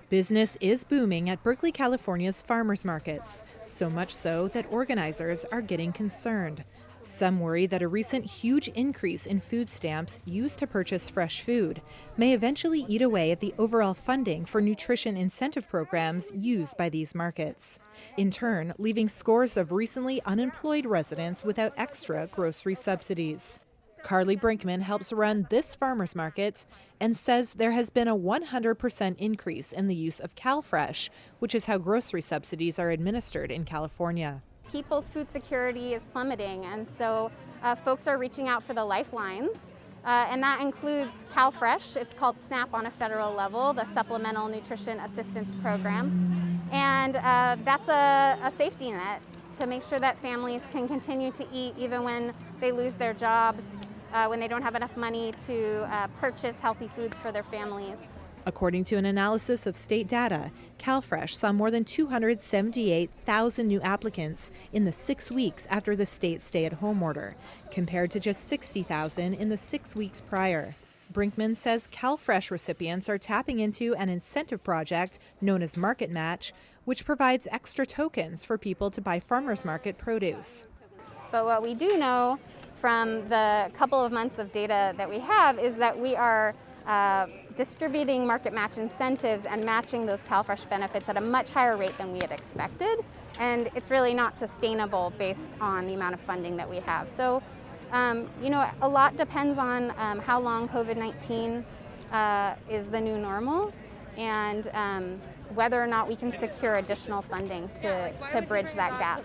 Business is booming at Berkeley, California's farmers markets, so much so that organizers are getting concerned. Some worry that a recent huge increase in food stamps used to purchase fresh food may eventually eat away at the overall funding for nutrition incentive programs used by these markets, in turn leaving scores of recently unemployed residents without extra grocery subsidies. Carly Brinkman helps run this farmers market and says there has been a 100% increase in the use of CalFresh, which is how grocery subsidies are administered in California. People's food security is plummeting, and so folks are reaching out for the lifelines. And that includes CalFresh. It's called SNAP on a federal level, the Supplemental Nutrition Assistance Program. And that's a safety net to make sure that families can continue to eat even when they lose their jobs, when they don't have enough money to purchase healthy foods for their families. According to an analysis of state data, CalFresh saw more than 278,000 new applicants in the 6 weeks after the state's stay-at-home order, compared to just 60,000 in the 6 weeks prior. Brinkman says CalFresh recipients are tapping into an incentive project known as Market Match, which provides extra tokens for people to buy farmers market produce. But what we do know from the couple of months of data that we have is that we are distributing market match incentives and matching those CalFresh benefits at a much higher rate than we had expected. And it's really not sustainable based on the amount of funding that we have. So, a lot depends on how long COVID-19 is the new normal and whether or not we can secure additional funding to bridge that gap.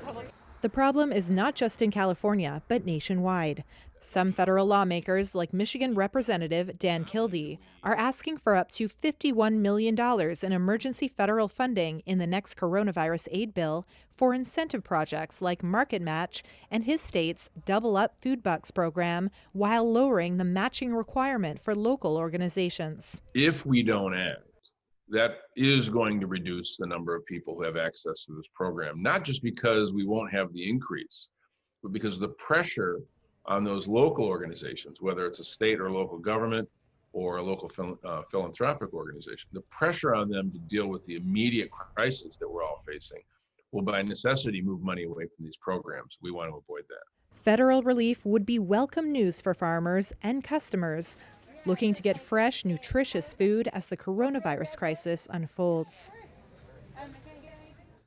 The problem is not just in California, but nationwide. Some federal lawmakers, like Michigan Representative Dan Kildee, are asking for up to $51 million in emergency federal funding in the next coronavirus aid bill for incentive projects like Market Match and his state's Double Up Food Bucks program, while lowering the matching requirement for local organizations. If we don't act, that is going to reduce the number of people who have access to this program, not just because we won't have the increase, but because of the pressure on those local organizations, whether it's a state or local government or a local philanthropic organization, the pressure on them to deal with the immediate crisis that we're all facing will by necessity move money away from these programs. We want to avoid that. Federal relief would be welcome news for farmers and customers looking to get fresh, nutritious food as the coronavirus crisis unfolds.